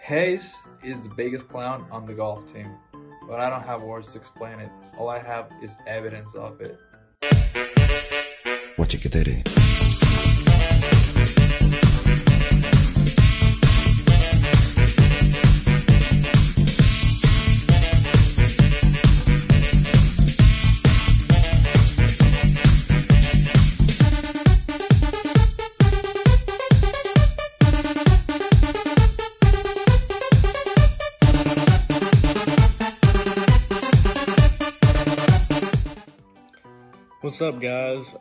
Hayes is the biggest clown on the golf team, but I don't have words to explain it. All I have is evidence of it. What you get that in? What's up, guys?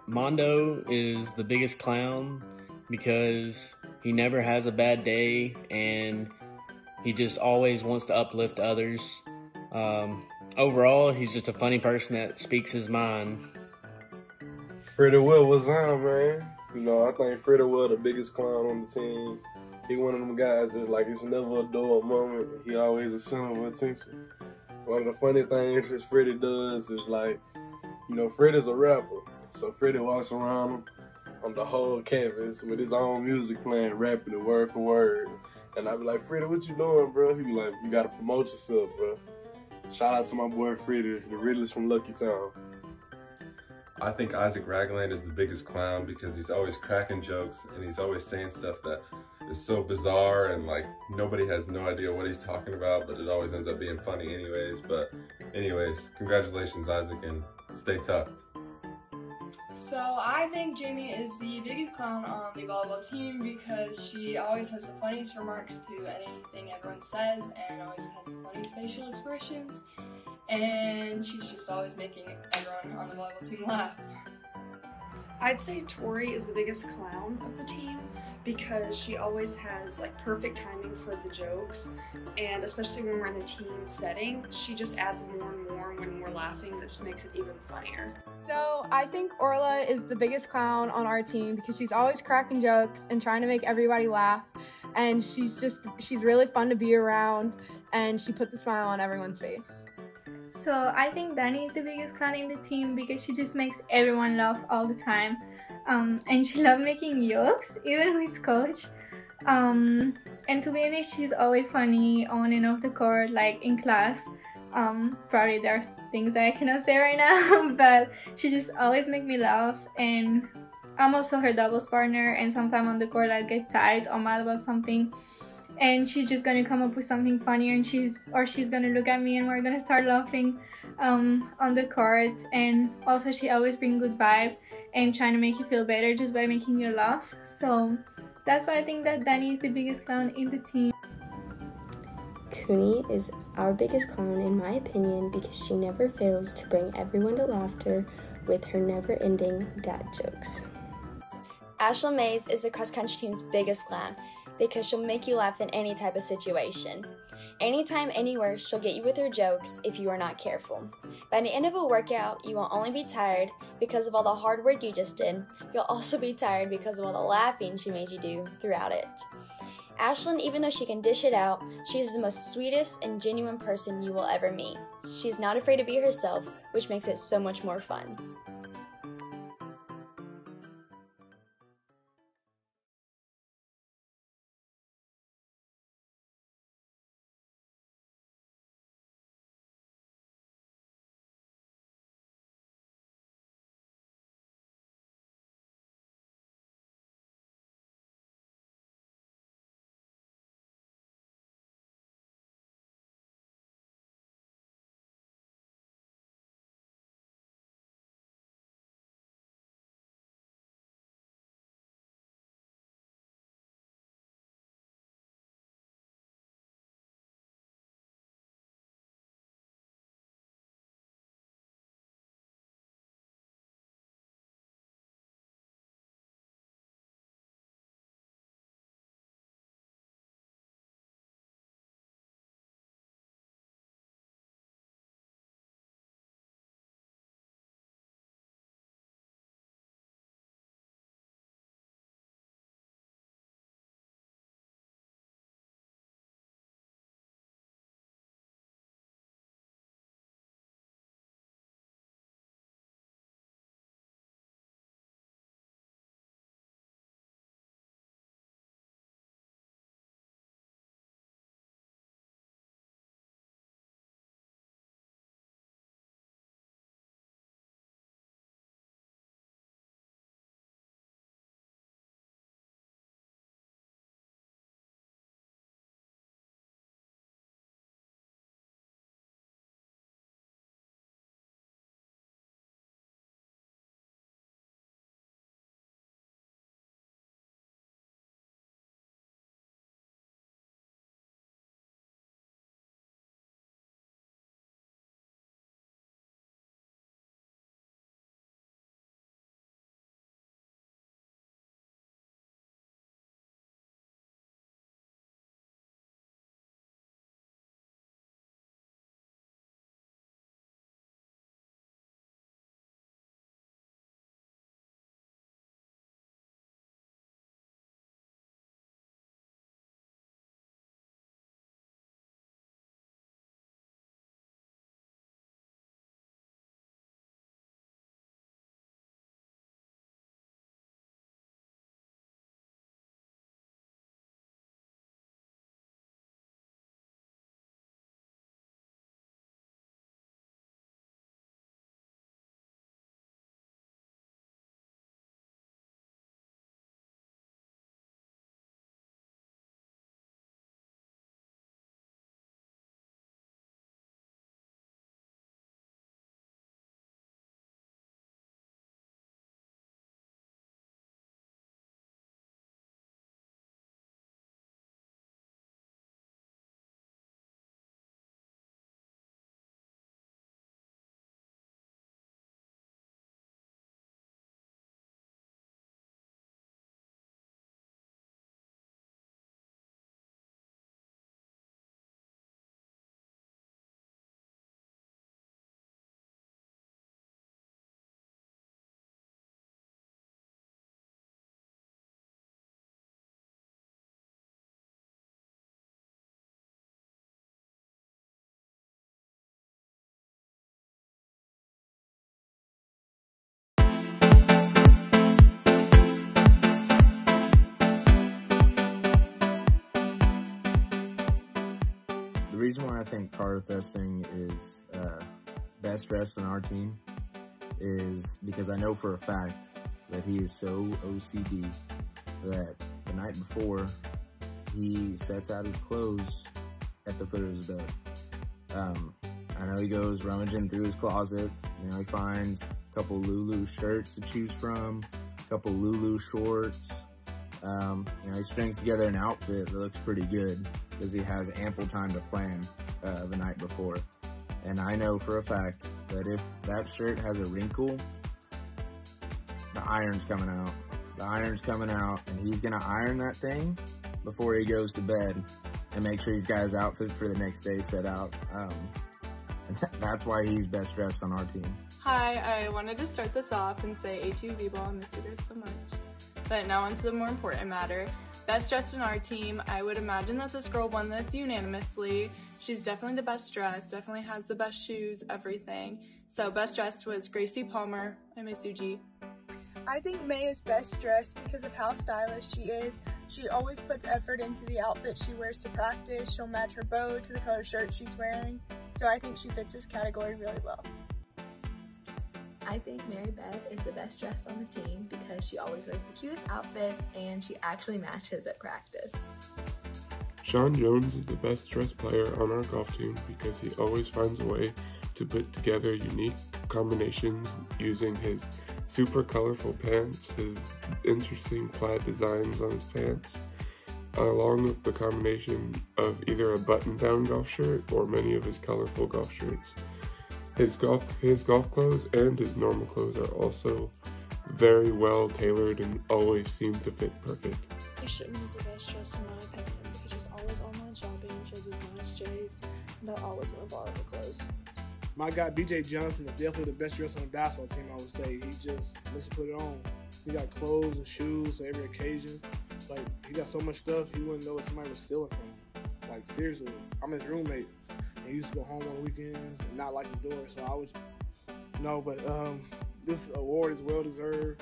Mondo is the biggest clown because he never has a bad day and he just always wants to uplift others. Overall, he's just a funny person that speaks his mind. Freddie Will was on, man. You know, I think Freddie Will the biggest clown on the team. He one of them guys that's like, it's never a dull moment. He always a center of attention. One of the funny things that Freddie does is like, you know, Freddie's a rapper, so Freddie walks around on the whole campus with his own music playing, rapping it word for word. And I be like, Freddie, what you doing, bro? He be like, you gotta promote yourself, bro. Shout out to my boy Freddie, the realest from Lucky Town. I think Isaac Ragland is the biggest clown because he's always cracking jokes and he's always saying stuff that is so bizarre and like nobody has no idea what he's talking about, but it always ends up being funny anyways. But anyways, congratulations, Isaac, and stay tucked. So I think Jamie is the biggest clown on the volleyball team because she always has the funniest remarks to anything everyone says and always has the funniest facial expressions, and she's just always making everyone on the volleyball team laugh. I'd say Tori is the biggest clown of the team because she always has like perfect timing for the jokes, and especially when we're in a team setting, she just adds more and more when we're laughing. That just makes it even funnier. So I think Orla is the biggest clown on our team because she's always cracking jokes and trying to make everybody laugh, and she's really fun to be around, and she puts a smile on everyone's face. So I think Dani is the biggest clown in the team because she just makes everyone laugh all the time, and she loves making jokes even with coach, and to be honest, she's always funny on and off the court, like in class. Probably there's things that I cannot say right now, but she just always makes me laugh, and I'm also her doubles partner, and sometimes on the court I'll get tired or mad about something, and she's just gonna come up with something funnier, and she's gonna look at me and we're gonna start laughing on the court. And also she always brings good vibes and trying to make you feel better just by making you laugh. So that's why I think that Dani is the biggest clown in the team. Kuni is our biggest clown in my opinion because she never fails to bring everyone to laughter with her never-ending dad jokes. Ashley Mays is the cross-country team's biggest clown because she'll make you laugh in any type of situation. Anytime, anywhere, she'll get you with her jokes if you are not careful. By the end of a workout, you won't only be tired because of all the hard work you just did, you'll also be tired because of all the laughing she made you do throughout it. Ashlyn, even though she can dish it out, she's the most sweetest and genuine person you will ever meet. She's not afraid to be herself, which makes it so much more fun. The reason why I think Carter Thesting is best dressed on our team is because I know for a fact that he is so OCD that the night before he sets out his clothes at the foot of his bed. I know he goes rummaging through his closet. You know, he finds a couple Lulu shirts to choose from, a couple Lulu shorts. You know, he strings together an outfit that looks pretty good because he has ample time to plan the night before. And I know for a fact that if that shirt has a wrinkle, the iron's coming out. The iron's coming out, and he's gonna iron that thing before he goes to bed and make sure he's got his outfit for the next day set out. That's why he's best dressed on our team. Hi, I wanted to start this off and say ATU V-Ball, I miss you guys so much. But now on to the more important matter. Best dressed on our team, I would imagine that this girl won this unanimously. She's definitely the best dressed, definitely has the best shoes, everything. So best dressed was Gracie Palmer. I miss you, G. I think May is best dressed because of how stylish she is. She always puts effort into the outfit she wears to practice. She'll match her bow to the color shirt she's wearing. So I think she fits this category really well. I think Mary Beth is the best dressed on the team because she always wears the cutest outfits and she actually matches at practice. Sean Jones is the best dressed player on our golf team because he always finds a way to put together unique combinations using his super colorful pants, his interesting plaid designs on his pants, along with the combination of either a button-down golf shirt or many of his colorful golf shirts. His golf clothes and his normal clothes are also very well tailored and always seem to fit perfect. Shipman is the best dressed in my opinion because she's always online shopping, she has those nice J's, and I always want to borrow her clothes. My guy BJ Johnson is definitely the best dressed on the basketball team, I would say. He just lets you put it on. He got clothes and shoes for every occasion. Like, he got so much stuff, he wouldn't know if somebody was stealing from him. Like, seriously, I'm his roommate. And he used to go home on the weekends and not like his door, so I would, but this award is well deserved.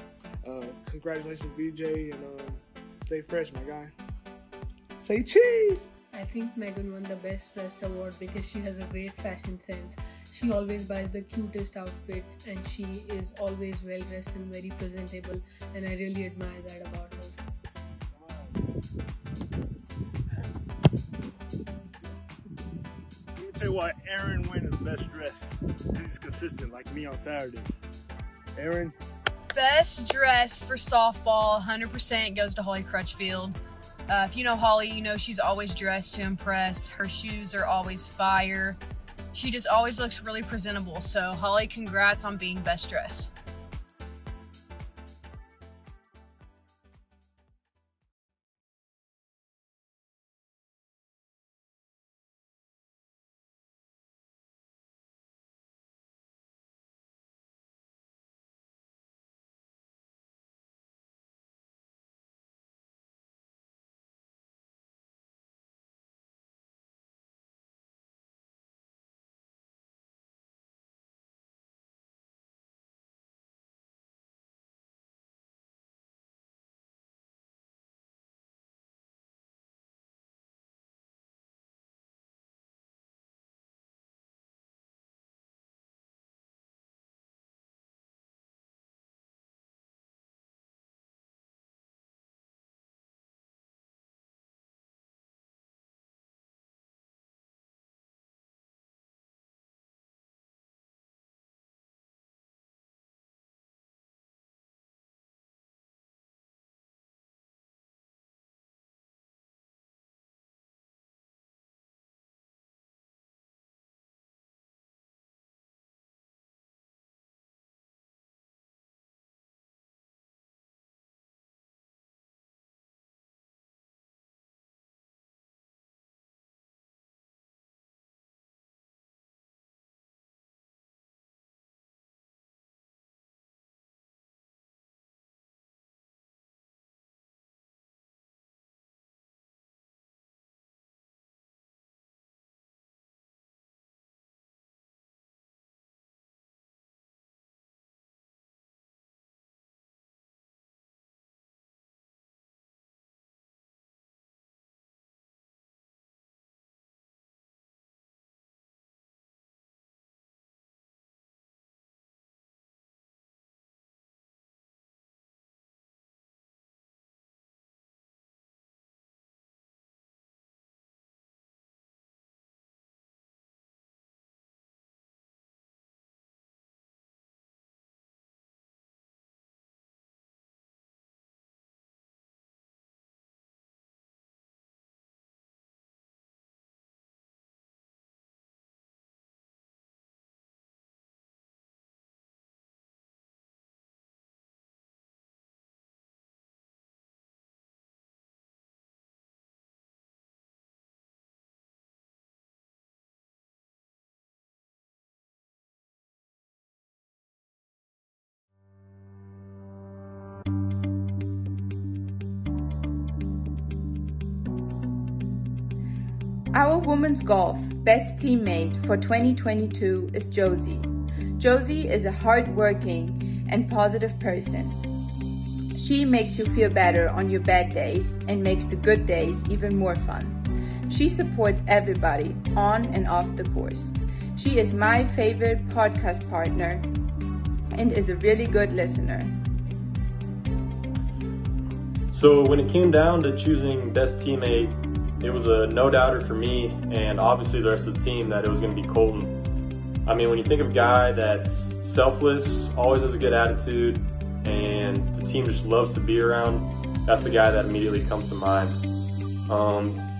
Congratulations, BJ, and stay fresh, my guy. Say cheese! I think Megan won the Best Dressed award because she has a great fashion sense. She always buys the cutest outfits and she is always well dressed and very presentable, and I really admire that about her. Let me tell you why Aaron Wynn is best dressed. Because he's consistent, like me on Saturdays. Aaron? Best dressed for softball, 100% goes to Holly Crutchfield. If you know Holly, you know she's always dressed to impress. Her shoes are always fire. She just always looks really presentable. So Holly, congrats on being best dressed. Our women's golf best teammate for 2022 is Josie. Josie is a hardworking and positive person. She makes you feel better on your bad days and makes the good days even more fun. She supports everybody on and off the course. She is my favorite podcast partner and is a really good listener. So when it came down to choosing best teammate, it was a no-doubter for me and obviously the rest of the team that it was going to be Colton. I mean, when you think of a guy that's selfless, always has a good attitude, and the team just loves to be around, that's the guy that immediately comes to mind.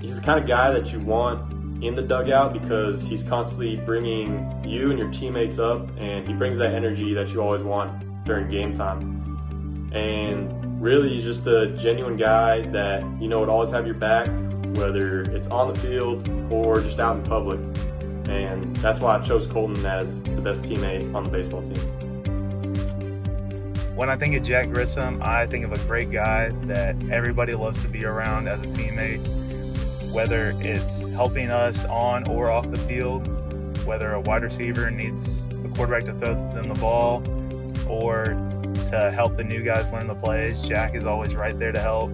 He's the kind of guy that you want in the dugout because he's constantly bringing you and your teammates up, and he brings that energy that you always want during game time. And really, he's just a genuine guy that would always have your back, whether it's on the field or just out in public. And that's why I chose Colton as the best teammate on the baseball team. When I think of Jack Grissom, I think of a great guy that everybody loves to be around as a teammate, whether it's helping us on or off the field, whether a wide receiver needs a quarterback to throw them the ball or to help the new guys learn the plays. Jack is always right there to help.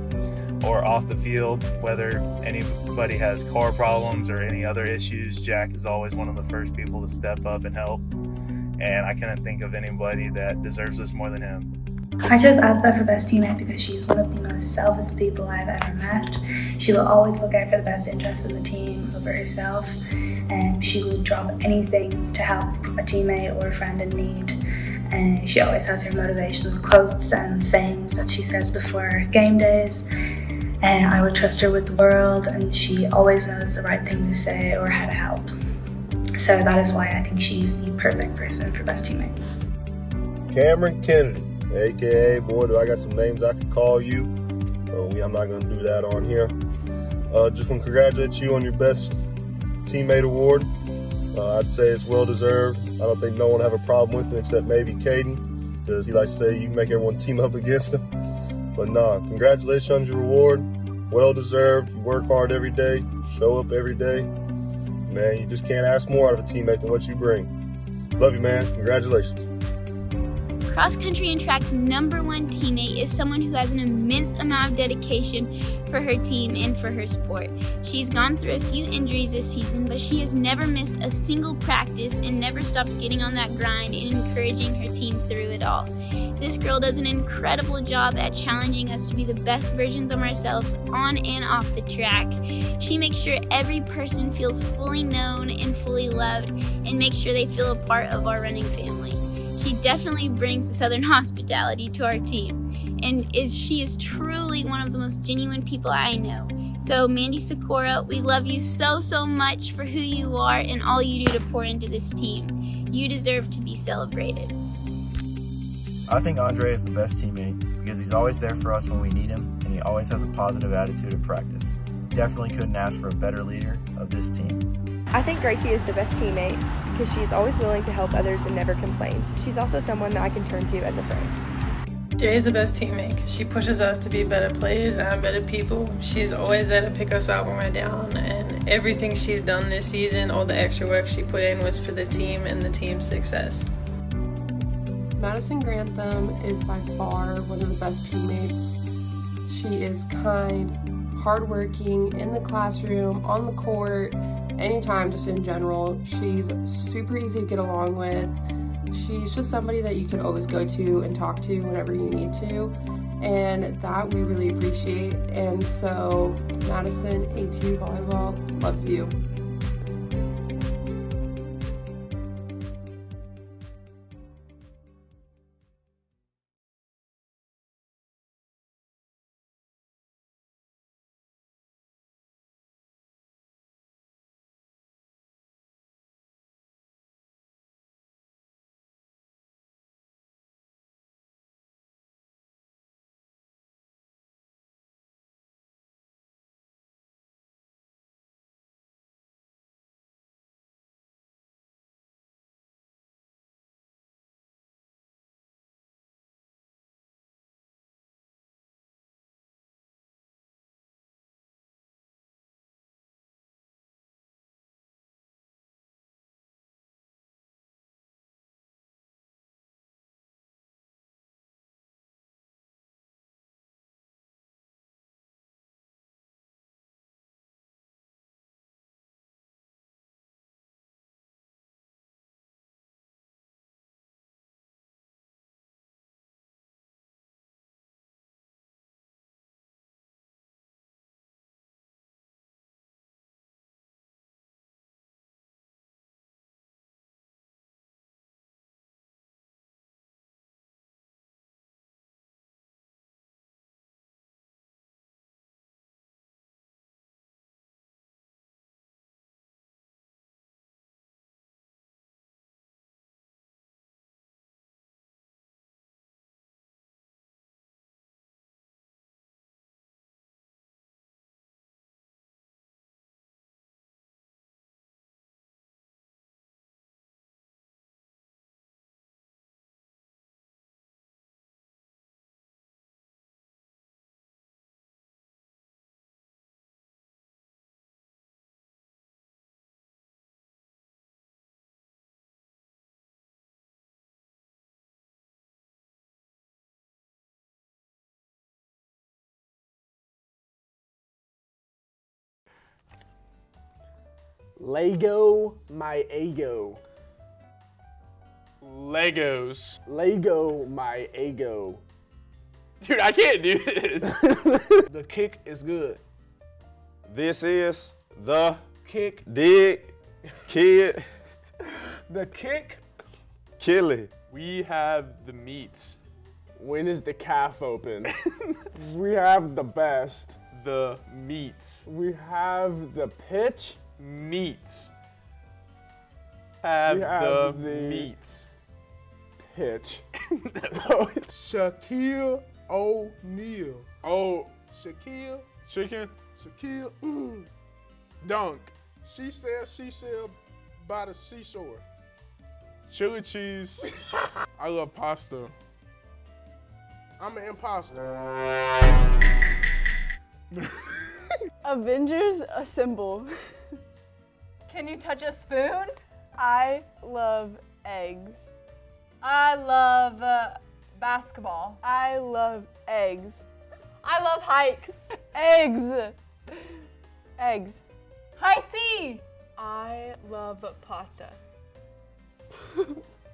Or off the field, whether anybody has car problems or any other issues, Jack is always one of the first people to step up and help. And I couldn't think of anybody that deserves this more than him. I chose Asta for best teammate because she's one of the most selfless people I've ever met. She will always look out for the best interests of the team over herself, and she would drop anything to help a teammate or a friend in need. And she always has her motivational quotes and sayings that she says before game days. And I would trust her with the world, and she always knows the right thing to say or how to help. So that is why I think she's the perfect person for best teammate. Cameron Kennedy, aka, boy, do I got some names I could call you. I'm not going to do that on here. Just want to congratulate you on your best teammate award. I'd say it's well deserved. I don't think no one have a problem with it except maybe Caden, because he likes to say you make everyone team up against him. But nah, congratulations on your reward. Well deserved. You work hard every day, show up every day. Man, you just can't ask more out of a teammate than what you bring. Love you, man. Congratulations. Cross country and track's #1 teammate is someone who has an immense amount of dedication for her team and for her sport. She's gone through a few injuries this season, but she has never missed a single practice and never stopped getting on that grind and encouraging her team through it all. This girl does an incredible job at challenging us to be the best versions of ourselves on and off the track. She makes sure every person feels fully known and fully loved, and makes sure they feel a part of our running family. She definitely brings the Southern hospitality to our team, and she is truly one of the most genuine people I know. So Mandy Sikora, we love you so much for who you are and all you do to pour into this team. You deserve to be celebrated. I think Andre is the best teammate because he's always there for us when we need him, and he always has a positive attitude at practice. Definitely couldn't ask for a better leader of this team. I think Gracie is the best teammate because she's always willing to help others and never complains. She's also someone that I can turn to as a friend. Jay is the best teammate because she pushes us to be better players and better people. She's always there to pick us up when we're down, and everything she's done this season, all the extra work she put in, was for the team and the team's success. Madison Grantham is by far one of the best teammates. She is kind, hardworking, in the classroom, on the court, anytime, just in general. She's super easy to get along with. She's just somebody that you can always go to and talk to whenever you need to, and that we really appreciate. And so Madison, ATU Volleyball loves you. Lego my ego. Legos. Lego my ego. Dude, I can't do this. The kick is good. This is the Kick. dig kid The kick. Killy. We have the meats. When is the calf open? We have the best. The meats. We have the pitch. Meats. Have We have the the- meats. Pitch. Shaquille O'Neal. Oh, Shaquille. chicken. Shaquille. Dunk. She said by the seashore. Chili cheese. I love pasta. I'm an imposter. Avengers Assemble. Can you touch a spoon? I love eggs. I love basketball. I love eggs. I love hikes. Eggs. Eggs. High C. I love pasta.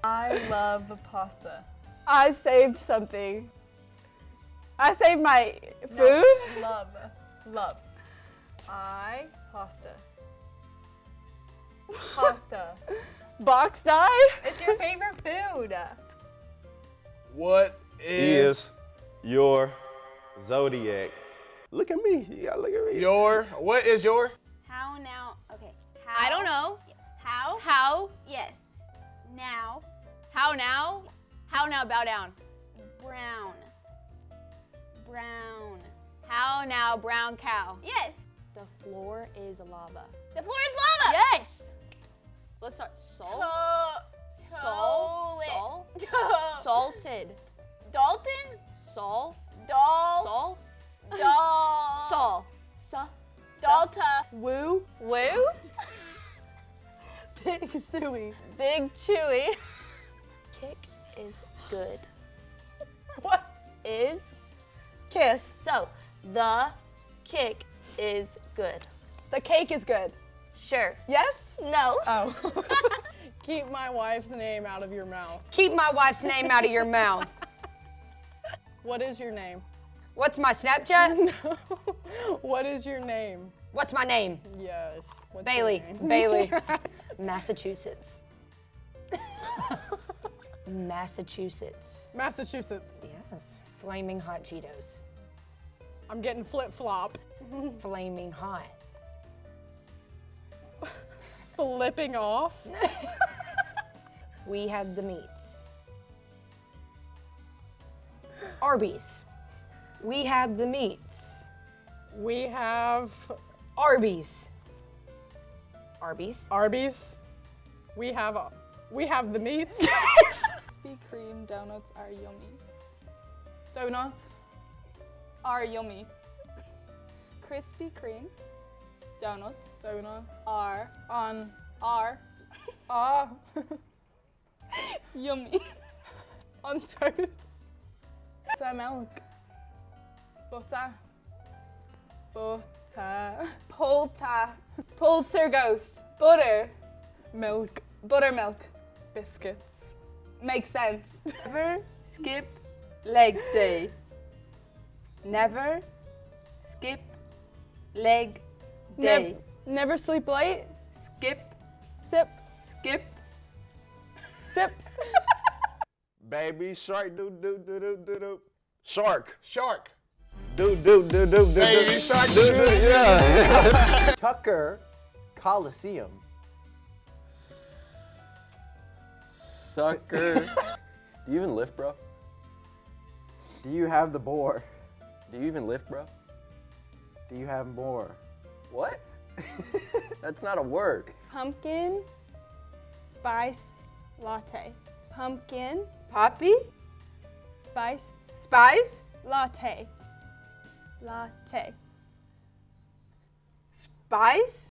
I love pasta. I saved something. I saved my No, food. love. Love. Pasta. Pasta. Box dye. It's your favorite food. What Is your zodiac? Look at me. You gotta look at me. what is your? How now? Okay. I don't know. How? How? Yes. Now. How now? How now? Bow down. Brown. Brown. How now? Brown cow. Yes. The floor is lava. The floor is lava. Yes. Let's start. Soul. Soul. Toilet. Soul. Salted. Dalton. Soul. Doll. Soul. Doll. Sol. Sa. Delta. Woo. Woo. Big Suey. Big chewy. Kick is good. What? Is. Kiss. So, the kick is good. The cake is good. Sure. Yes? No. Oh. Keep my wife's name out of your mouth. Keep my wife's name out of your mouth. What is your name? What's my Snapchat? No. What is your name? What's my name? Yes. What's Bailey. your name? Bailey. Massachusetts. Massachusetts. Massachusetts. Yes. Flaming hot Cheetos. I'm getting flip-flop. Flaming hot. Flipping off. We have the meats. Arby's. We have the meats. We have Arby's. Arby's. Arby's. We have the meats. Krispy Kreme donuts are yummy. Donuts are yummy. Krispy Kreme donuts are yummy on toast. Buttermilk. Butter. Poltergeist. Butter. Milk. Buttermilk. Biscuits. Makes sense. Never skip leg day. Never skip leg day. Never sleep late. Skip, Sip. skip, Sip. Baby shark do do do do do do. Shark. Shark. Do do do do do. Baby shark. Do do yeah. Tucker Coliseum. Sucker. Do you even lift, bro? Do you have the boar? Do you even lift, bro? Do you have more? What? That's not a word. Pumpkin spice latte. Pumpkin poppy, spice latte. Latte. spice,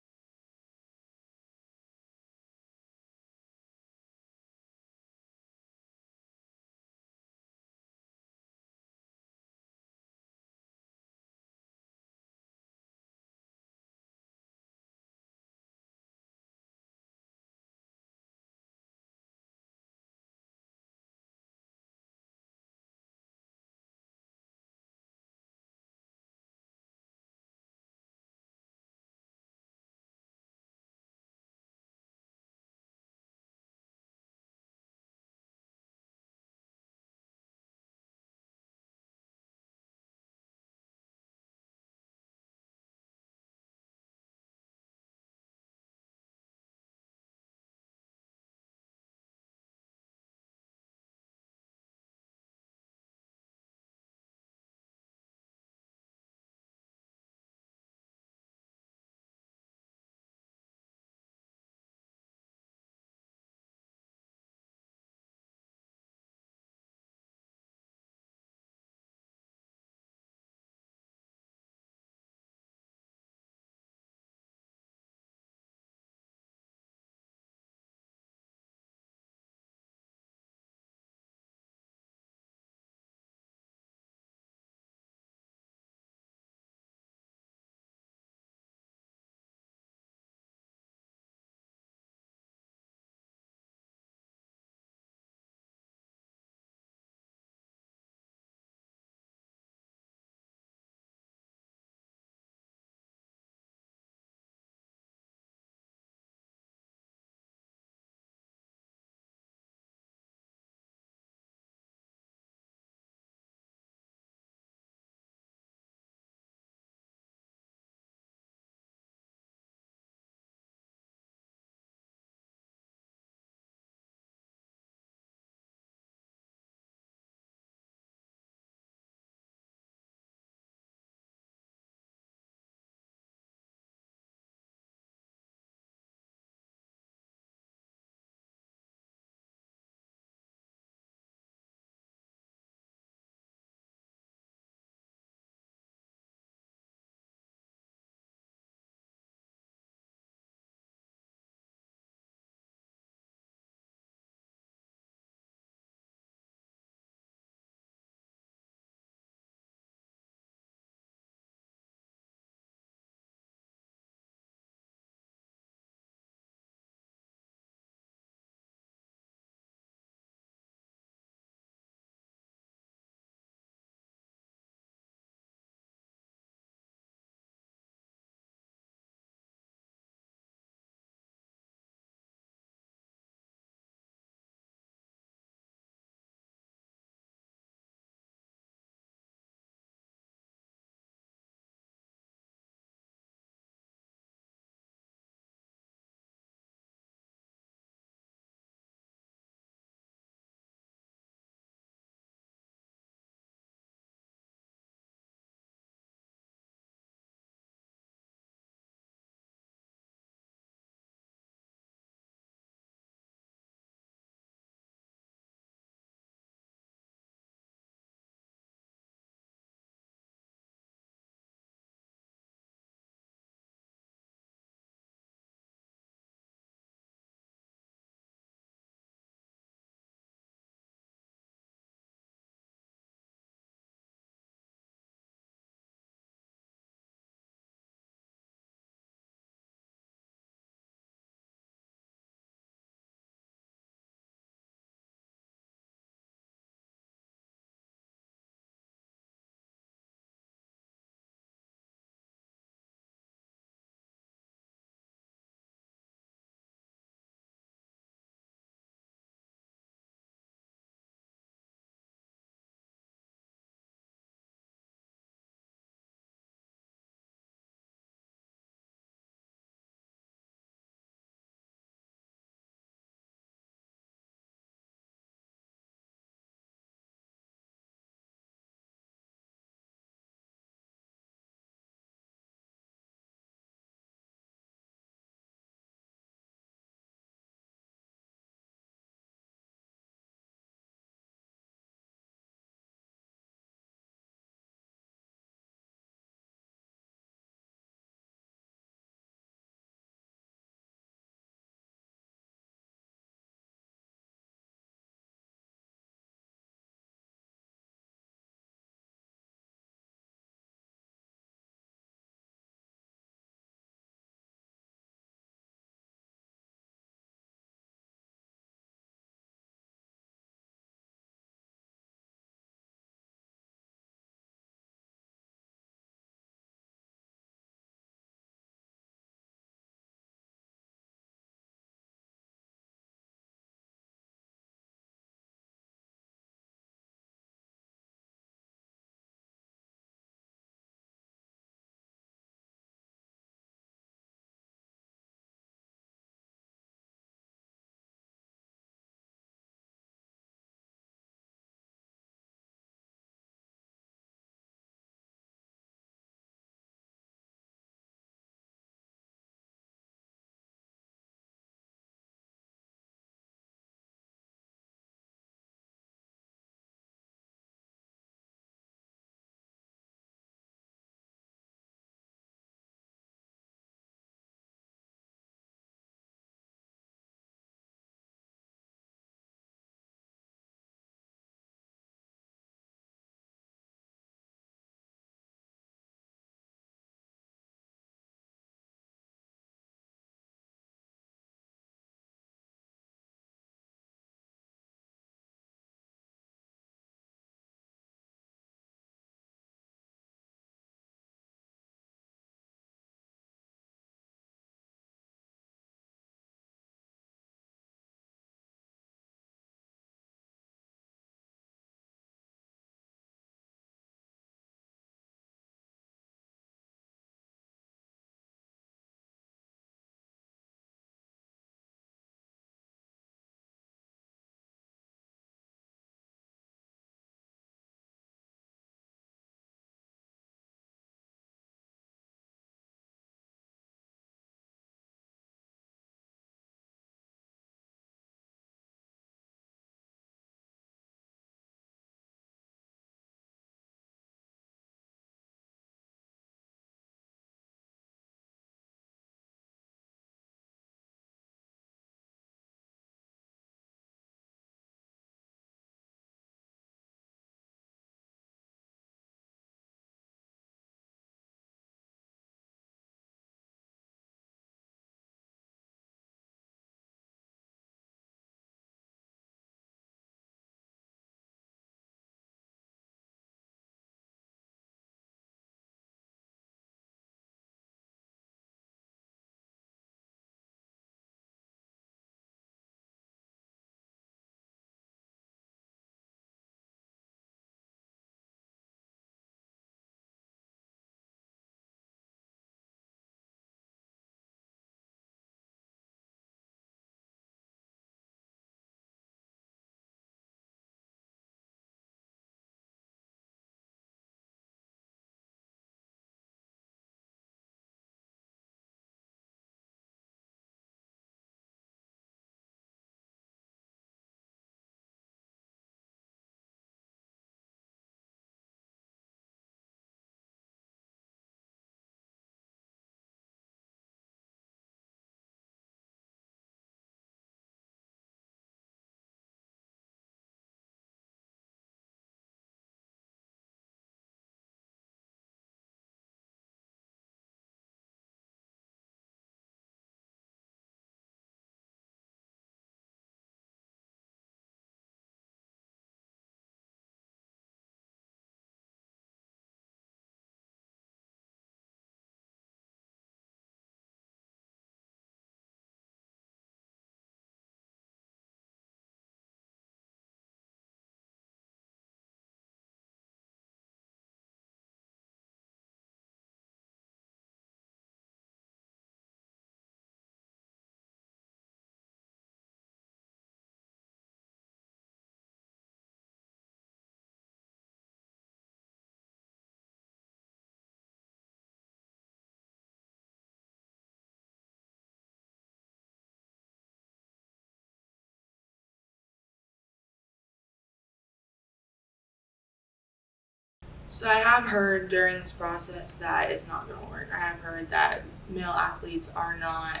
So I have heard during this process that it's not going to work. I have heard that male athletes are not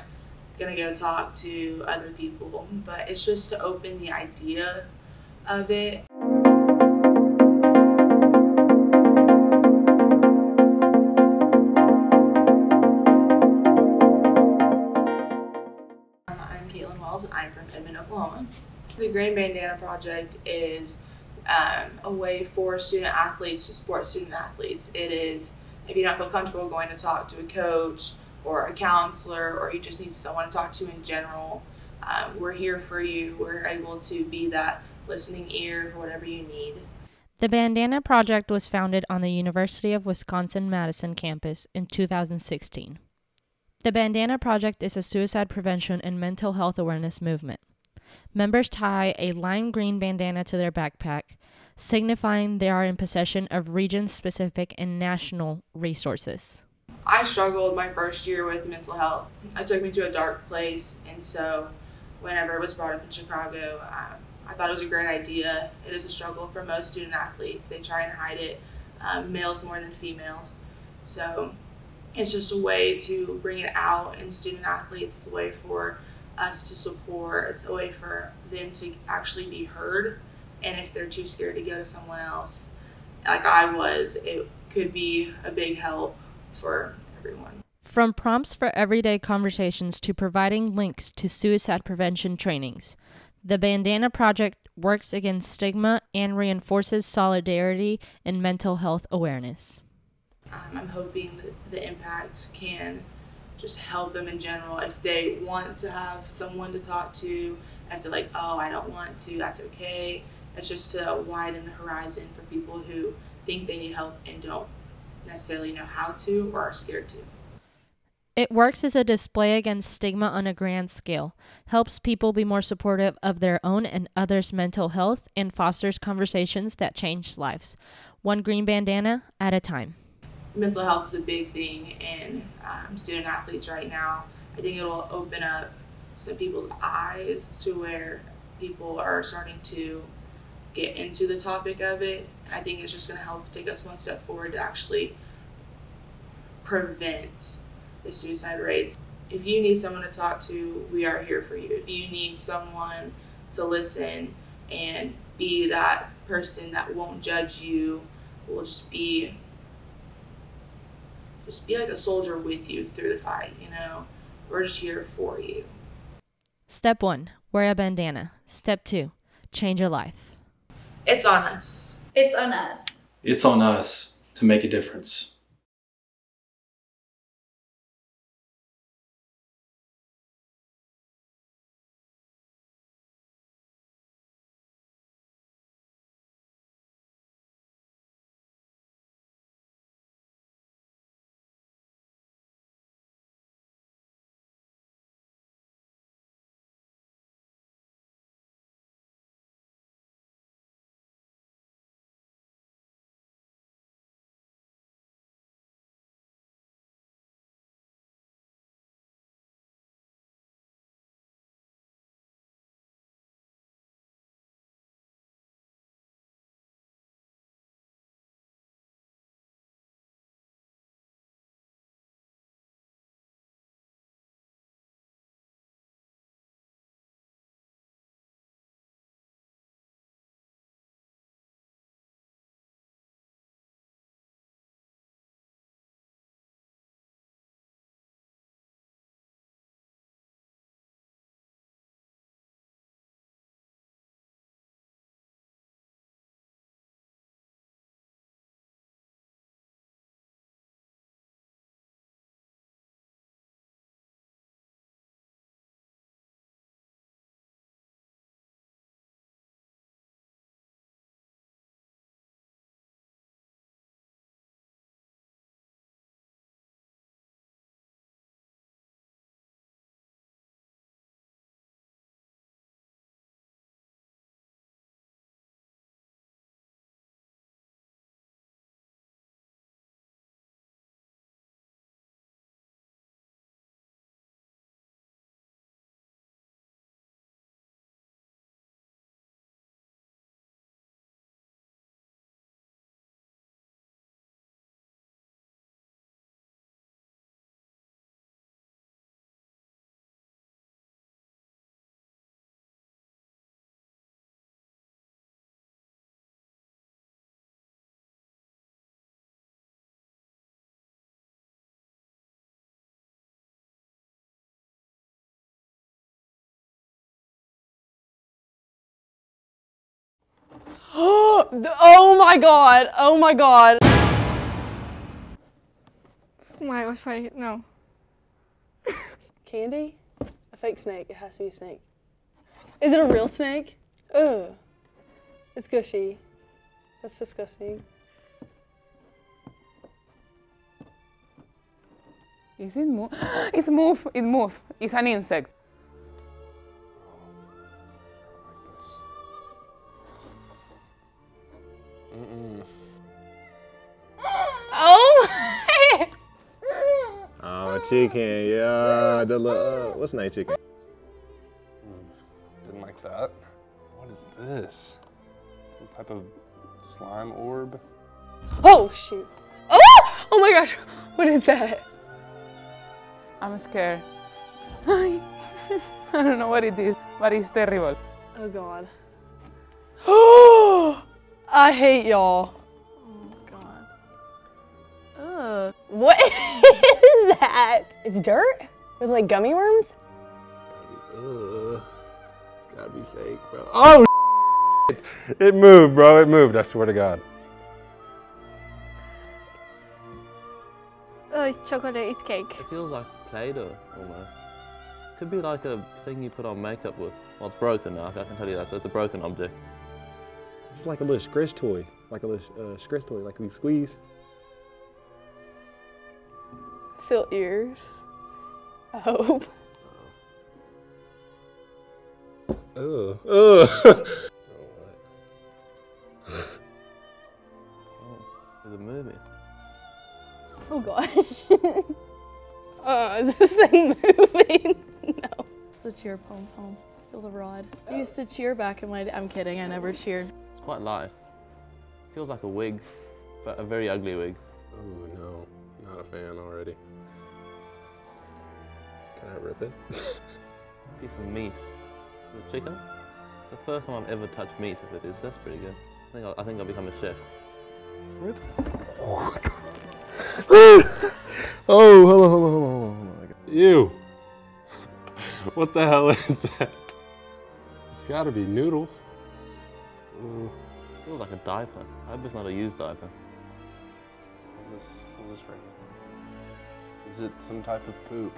going to go talk to other people, but it's just to open the idea of it. I'm from Edmond, Oklahoma. The Green Bandana Project is a way for student athletes to support student athletes. It is, if you don't feel comfortable going to talk to a coach or a counselor, or you just need someone to talk to in general, we're here for you. We're able to be that listening ear for whatever you need. The Bandana Project was founded on the University of Wisconsin-Madison campus in 2016. The Bandana Project is a suicide prevention and mental health awareness movement. Members tie a lime green bandana to their backpack, signifying they are in possession of region-specific and national resources. I struggled my first year with mental health. It took me to a dark place, and so whenever it was brought up in Chicago, I thought it was a great idea. It is a struggle for most student athletes. They try and hide it, males more than females. So it's just a way to bring it out in student athletes. It's a way for us to support. It's a way for them to actually be heard. And if they're too scared to go to someone else, like I was, it could be a big help for everyone. From prompts for everyday conversations to providing links to suicide prevention trainings, the Bandana Project works against stigma and reinforces solidarity and mental health awareness. I'm hoping that the impact can just help them in general. If they want to have someone to talk to, if they're like, oh, I don't want to, that's okay. It's just to widen the horizon for people who think they need help and don't necessarily know how to or are scared to. It works as a display against stigma on a grand scale, helps people be more supportive of their own and others' mental health, and fosters conversations that change lives, one green bandana at a time. Mental health is a big thing in student athletes right now. I think it'll open up some people's eyes to where people are starting to get into the topic of it. I think it's just going to help take us one step forward to actually prevent the suicide rates. If you need someone to talk to, we are here for you. If you need someone to listen and be that person that won't judge you, will just be like a soldier with you through the fight, you know? We're just here for you. Step 1, wear a bandana. Step 2, change your life. It's on us. It's on us. It's on us to make a difference. Oh my god. Oh my god. My gosh, wait, no. Candy? A fake snake. It has to be a snake. Is it a real snake? Ugh. It's gushy. That's disgusting. Is it move? It's move. It move. It's an insect. Oh my! Oh, chicken, yeah. The little, what's nice chicken? Didn't like that. What is this? Some type of slime orb? Oh shoot. Oh! Oh my gosh. What is that? I'm scared. I don't know what it is, but it's terrible. Oh god. Oh! I hate y'all. Oh god. Ugh. What is that? It's dirt? With like gummy worms? It's gotta be fake, bro. Oh, it moved, bro. It moved. I swear to God. Oh, it's chocolate. It's cake. It feels like Play-Doh almost. Could be like a thing you put on makeup with. Well, it's broken now. I can tell you that. So it's a broken object. It's like a little scratch toy. Like a little scratch toy. Like we squeeze. Fill ears. I hope. Ugh. Ugh. Oh, there's a movie. Oh gosh. Is this thing moving? No. It's the cheer pom-pom. Feel the rod. I used to cheer back in my day. I'm kidding, I never cheered. It's quite light. Feels like a wig, but a very ugly wig. Oh no, not a fan already. Can I rip it? Piece of meat. The chicken? It's the first time I've ever touched meat, if it is. That's pretty good. I think I'll become a chef. Oh, hold on. Ew. What the hell is that? It's gotta be noodles. Feels like a diaper. I hope it's not a used diaper. What's this right here? Is it some type of poop?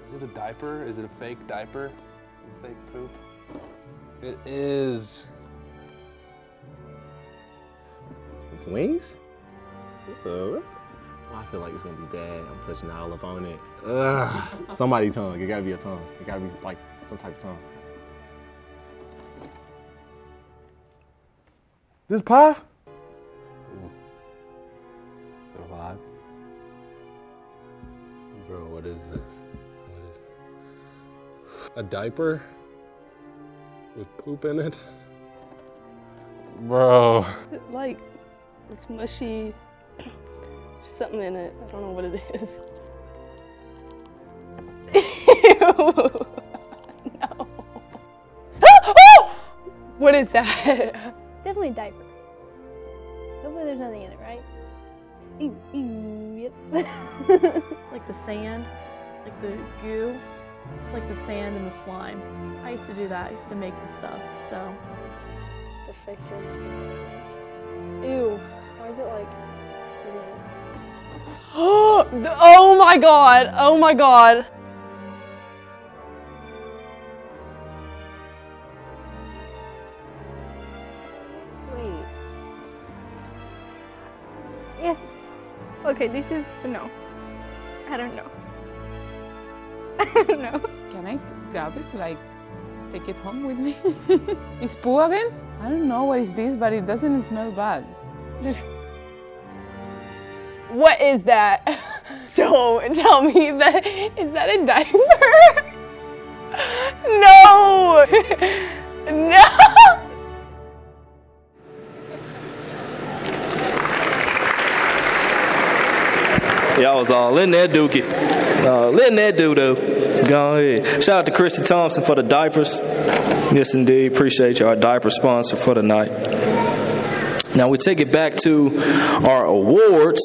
Is it a diaper? Is it a fake diaper? A fake poop? It is. It's wings? What? Oh, I feel like it's gonna be bad. I'm touching all up on it. Ugh. Somebody's tongue. It gotta be a tongue. It gotta be like some type of tongue. This pie? Ooh. Is it alive? Bro, what is this? What is a diaper with poop in it? Bro. Is it like it's mushy? There's something in it. I don't know what it is. Ew. No. What is that? Definitely a diaper. Hopefully there's nothing in it, right? Ew, yep. It's like the sand, like the goo. It's like the sand and the slime. I used to do that. I used to make the stuff, so. The fix your Ew. Why is it like... Oh my god! Oh my god! Wait. Yes. Okay, this is no. I don't know. I don't know. Can I grab it, like, take it home with me? Is poo again? I don't know what is this, but it doesn't smell bad. Just... What is that? Don't tell me that. Is that a diaper? No! No! Y'all was all in that dookie. All in that doo-doo. Go ahead. Shout out to Christy Thompson for the diapers. Yes, indeed. Appreciate you, our diaper sponsor for the night. Now we take it back to our awards.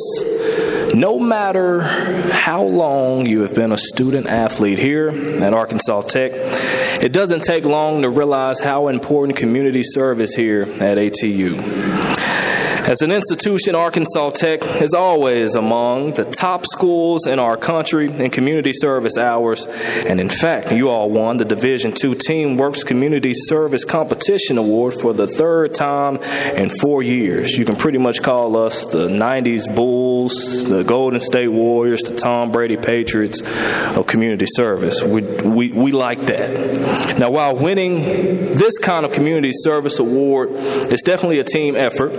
No matter how long you have been a student athlete here at Arkansas Tech, it doesn't take long to realize how important community service here at ATU. As an institution, Arkansas Tech is always among the top schools in our country in community service hours. And in fact, you all won the Division II TeamWorks Community Service Competition Award for the third time in 4 years. You can pretty much call us the 90s Bulls, the Golden State Warriors, the Tom Brady Patriots of community service. We like that. Now, while winning this kind of community service award is definitely a team effort,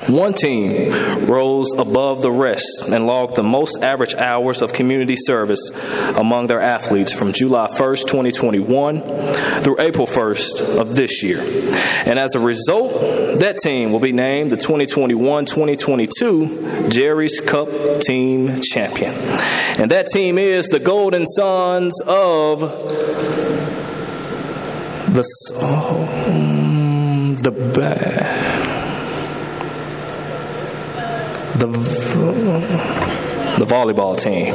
one team rose above the rest and logged the most average hours of community service among their athletes from July 1st, 2021 through April 1st of this year. And as a result, that team will be named the 2021-2022 Jerry's Cup Team Champion. And that team is the Golden Sons of the volleyball team.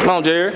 Come on, Jerry.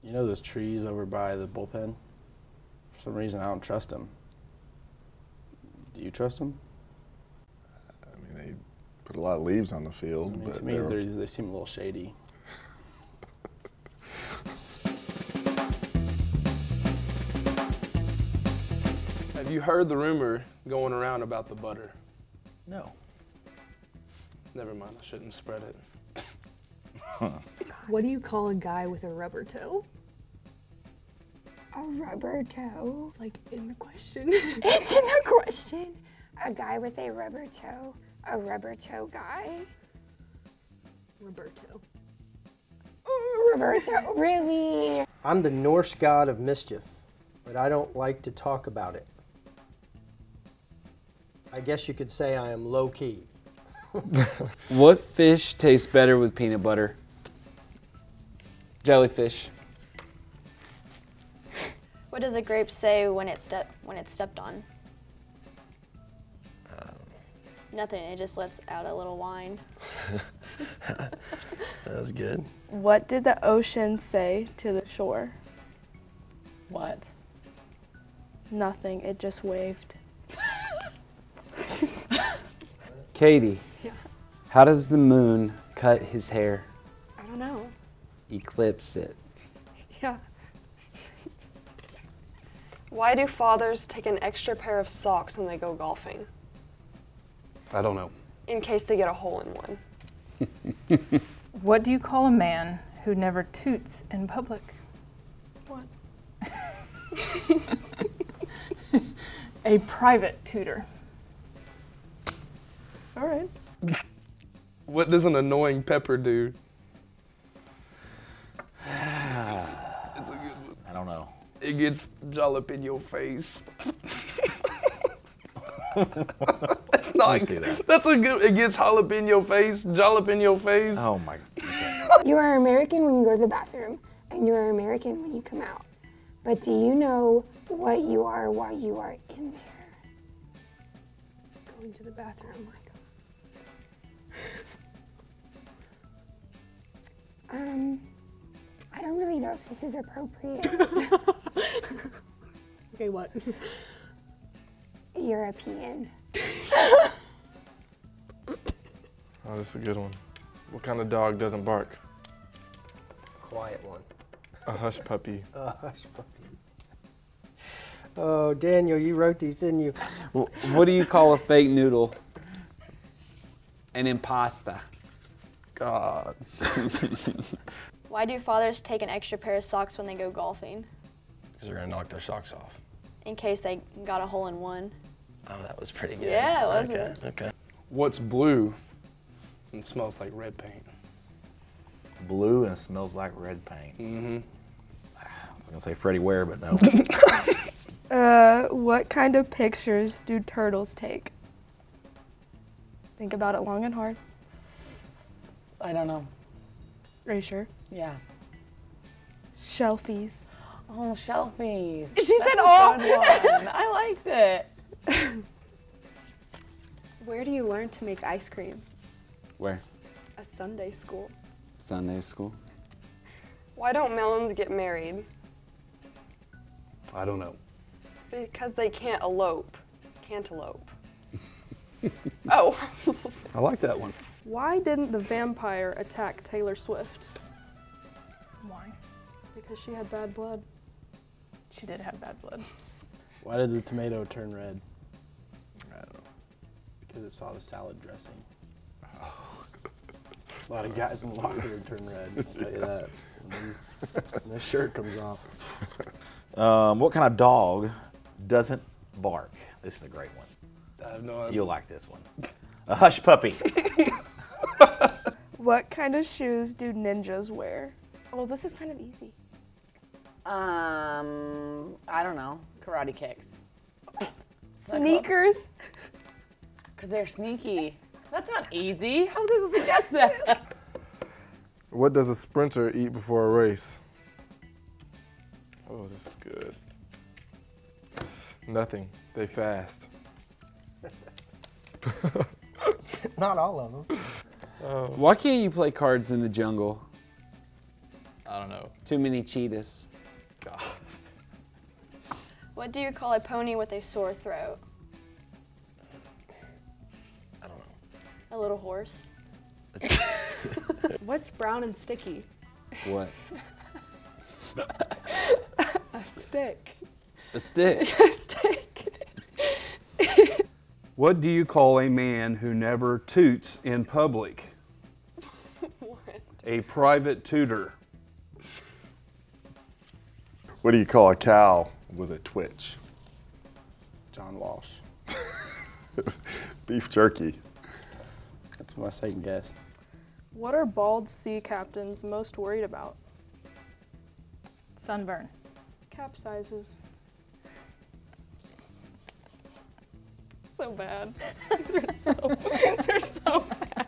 You know those trees over by the bullpen? For some reason, I don't trust them. Do you trust them? I mean, they put a lot of leaves on the field. I mean, but to me, they seem a little shady. Have you heard the rumor going around about the butter? No. Never mind, I shouldn't spread it. What do you call a guy with a rubber toe? A rubber toe? It's like in the question. It's in the question. A guy with a rubber toe. A rubber toe guy. Roberto. Roberto, really? I'm the Norse god of mischief, but I don't like to talk about it. I guess you could say I am low-key. What fish tastes better with peanut butter? Jellyfish. What does a grape say when it's stepped on? Nothing. It just lets out a little whine. That was good. What did the ocean say to the shore? What? Nothing. It just waved. Katie. Yeah. How does the moon cut his hair? I don't know. Eclipse it. Yeah. Why do fathers take an extra pair of socks when they go golfing? I don't know. In case they get a hole in one. What do you call a man who never toots in public? What? A private tutor. All right. What does an annoying pepper do? It's a good one. I don't know. It gets jalap in your face. That's not. See that. That's a good. It gets jalapeno face. Jalapeno face. Oh my. You are American when you go to the bathroom, and you are American when you come out. But do you know what you are while you are in there? Going to the bathroom. I don't really know if this is appropriate. Okay, what? European. Oh, that's a good one. What kind of dog doesn't bark? Quiet one. A hush puppy. A hush puppy. Oh, Daniel, you wrote these, didn't you? What do you call a fake noodle? An impasta. God. Why do fathers take an extra pair of socks when they go golfing? Because they're gonna knock their socks off. In case they got a hole in one. Oh, that was pretty good. Yeah, wasn't okay, it? Okay. What's blue and smells like red paint? Blue and smells like red paint. Mm-hmm. I was gonna say Freddie Ware, but no. What kind of pictures do turtles take? Think about it long and hard. I don't know. Are you sure? Yeah. Shelfies. Oh, shelfies. She That's said a all. good one. I liked it. Where do you learn to make ice cream? Where? A Sunday school. Sunday school. Why don't melons get married? I don't know. Because they can't elope. Cantaloupe. Oh. I like that one. Why didn't the vampire attack Taylor Swift? Why? Because she had bad blood. She did have bad blood. Why did the tomato turn red? I don't know. Because it saw the salad dressing. A lot of guys in the locker room turn red, I'll tell you that. When this shirt comes off. What kind of dog doesn't bark? This is a great one. I have no idea. You'll like this one. A hush puppy. What kind of shoes do ninjas wear? Oh, this is kind of easy. I don't know. Karate kicks. Sneakers. Because they're sneaky. That's not easy. How was I supposed to guess that? What does a sprinter eat before a race? Oh, this is good. Nothing. They fast. Not all of them. Why can't you play cards in the jungle? I I don't know. Too many cheetahs. God. What do you call a pony with a sore throat? I don't know. A little horse. What's brown and sticky? What? A stick. A stick? A stick. What do you call a man who never toots in public? What? A private tutor. What do you call a cow with a twitch? John Walsh. Beef jerky. That's my second guess. What are bald sea captains most worried about? Sunburn. Capsizes. So bad. They're so bad.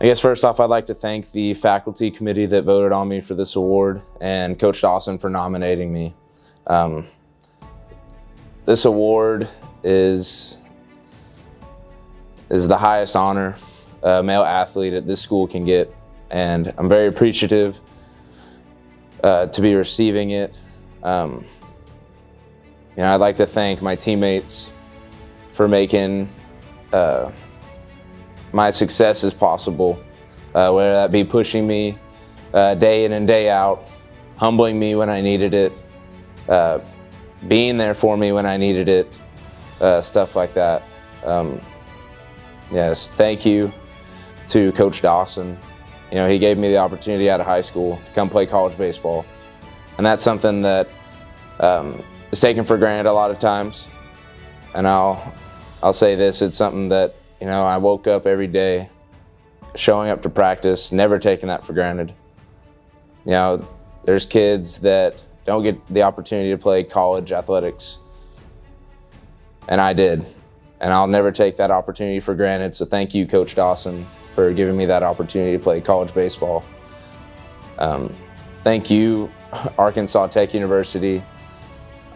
I guess first off, I'd like to thank the faculty committee that voted on me for this award and Coach Dawson for nominating me. This award is the highest honor a male athlete at this school can get, and I'm very appreciative to be receiving it. You know, I'd like to thank my teammates for making my successes possible, whether that be pushing me day in and day out, humbling me when I needed it, being there for me when I needed it, stuff like that. Yes, thank you to Coach Dawson. You know, he gave me the opportunity out of high school to come play college baseball. And that's something that is taken for granted a lot of times. And I'll say this, it's something that, you know, I woke up every day showing up to practice, never taking that for granted. You know, there's kids that don't get the opportunity to play college athletics, and I did. And I'll never take that opportunity for granted, so thank you, Coach Dawson, for giving me that opportunity to play college baseball. Thank you, Arkansas Tech University.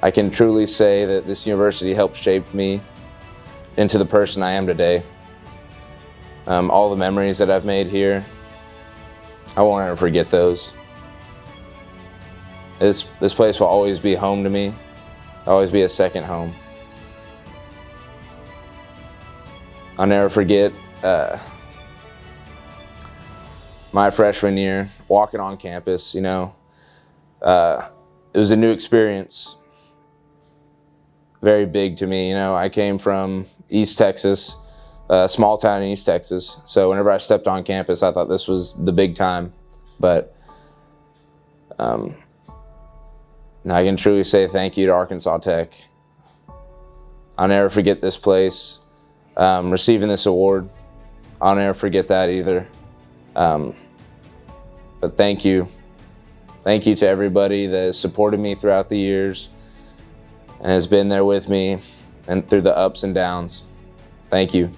I can truly say that this university helped shape me into the person I am today. All the memories that I've made here, I won't ever forget those. This place will always be home to me, always be a second home. I'll never forget my freshman year, walking on campus, you know. It was a new experience, very big to me. You know, I came from East Texas, a small town in East Texas, so whenever I stepped on campus, I thought this was the big time. But I can truly say thank you to Arkansas Tech. I'll never forget this place. Receiving this award, I'll never forget that either. But thank you. Thank you to everybody that has supported me throughout the years and has been there with me and through the ups and downs. Thank you.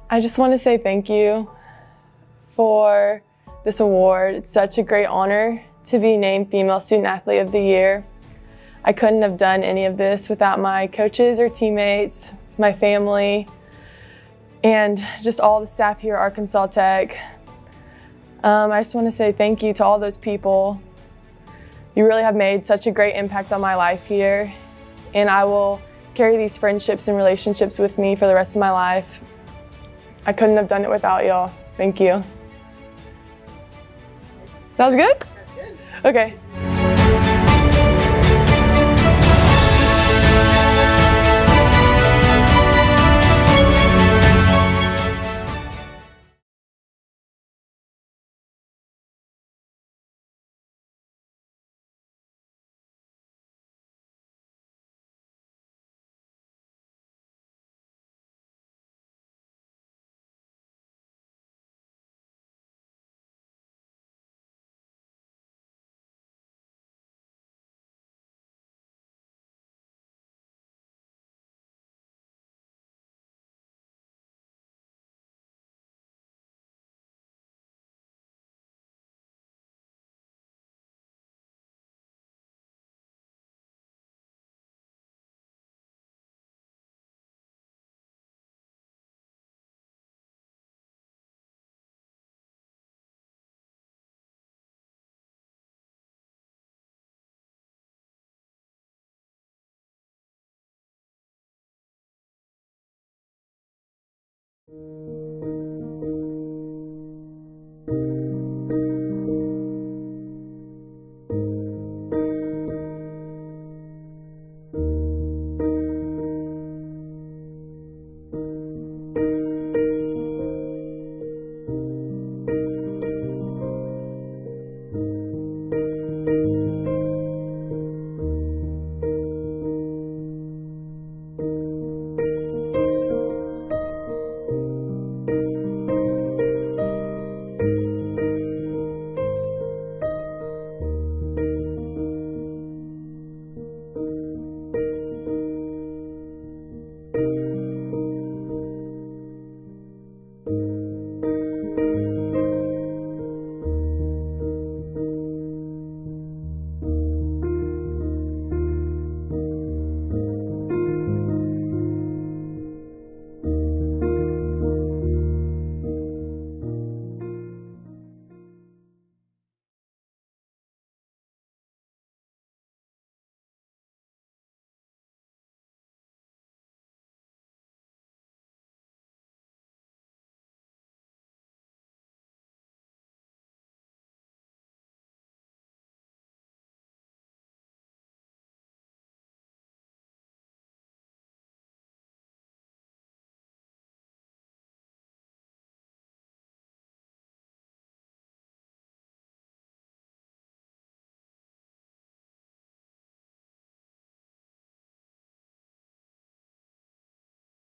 I just want to say thank you for this award. It's such a great honor to be named Female Student Athlete of the Year. I couldn't have done any of this without my coaches or teammates, my family, and just all the staff here at Arkansas Tech. I just want to say thank you to all those people. You really have made such a great impact on my life here, and I will carry these friendships and relationships with me for the rest of my life. I couldn't have done it without y'all. Thank you. Sounds good? That's good. Okay.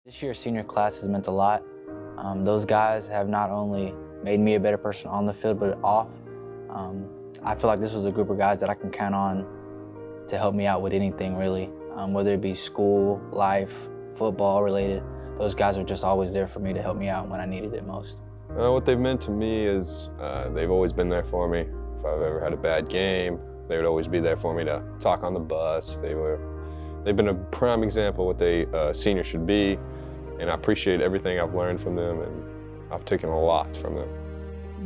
This year's senior class has meant a lot. Those guys have not only made me a better person on the field, but off. I feel like this was a group of guys that I can count on to help me out with anything, really. Whether it be school, life, football related, those guys are just always there for me to help me out when I needed it most. What they've meant to me is they've always been there for me. If I've ever had a bad game, they would always be there for me to talk on the bus. They've been a prime example of what a senior should be, and I appreciate everything I've learned from them, and I've taken a lot from them.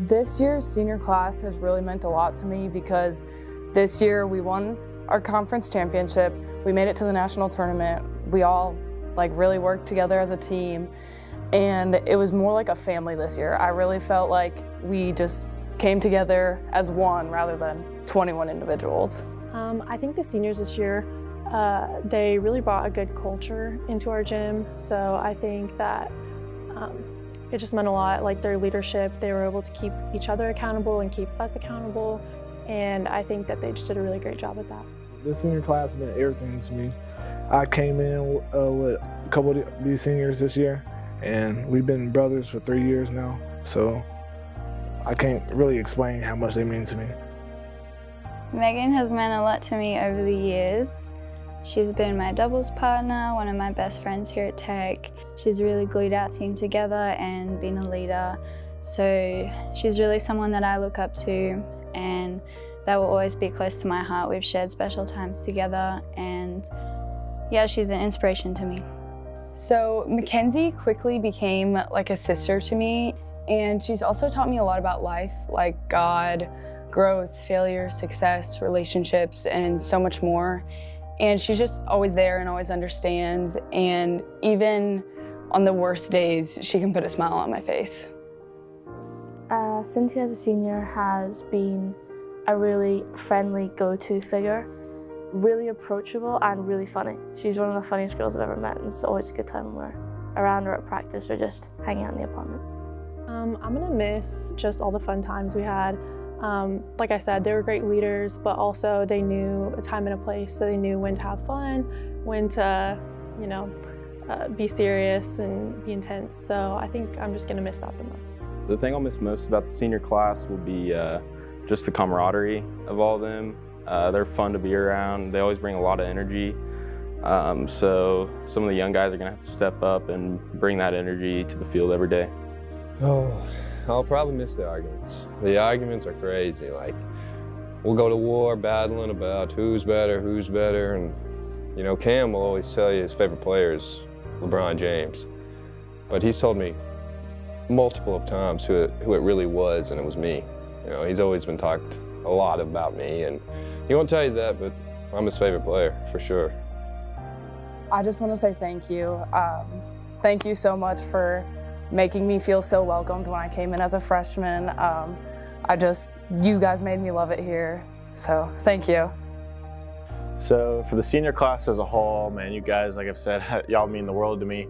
This year's senior class has really meant a lot to me because this year we won our conference championship. We made it to the national tournament. We all really worked together as a team, and it was more like a family this year. I really felt like we just came together as one rather than 21 individuals. I think the seniors this year, they really brought a good culture into our gym, so I think that it just meant a lot, like their leadership. They were able to keep each other accountable and keep us accountable, and I think that they just did a really great job at that. The senior class meant everything to me. I came in with a couple of these seniors this year, and we've been brothers for 3 years now, so I can't really explain how much they mean to me. Megan has meant a lot to me over the years. She's been my doubles partner, one of my best friends here at Tech. She's really glued our team together and been a leader So she's really someone that I look up to, and that will always be close to my heart. We've shared special times together, and yeah, she's an inspiration to me. So Mackenzie quickly became like a sister to me, and she's also taught me a lot about life, like God, growth, failure, success, relationships, and so much more. And she's just always there and always understands, and even on the worst days, she can put a smile on my face. Cynthia as a senior has been a really friendly go-to figure, really approachable and really funny. She's one of the funniest girls I've ever met, and it's always a good time when we're around her at practice or just hanging out in the apartment. I'm gonna miss just all the fun times we had. Like I said, they were great leaders, but also they knew a time and a place, so they knew when to have fun, when to, you know, be serious and be intense. So I think I'm just gonna miss that the most. The thing I'll miss most about the senior class will be just the camaraderie of all of them. They're fun to be around. They always bring a lot of energy. So some of the young guys are gonna have to step up and bring that energy to the field every day. Oh, I'll probably miss the arguments. The arguments are crazy. Like, we'll go to war battling about who's better, and you know, Cam will always tell you his favorite player is LeBron James. But he's told me multiple of times who it really was, and it was me. You know, he's always been talked a lot about me, and he won't tell you that, but I'm his favorite player, for sure. I just want to say thank you. Thank you so much for making me feel so welcomed when I came in as a freshman. You guys made me love it here, so thank you. So for the senior class as a whole, man, you guys, like I've said, y'all mean the world to me.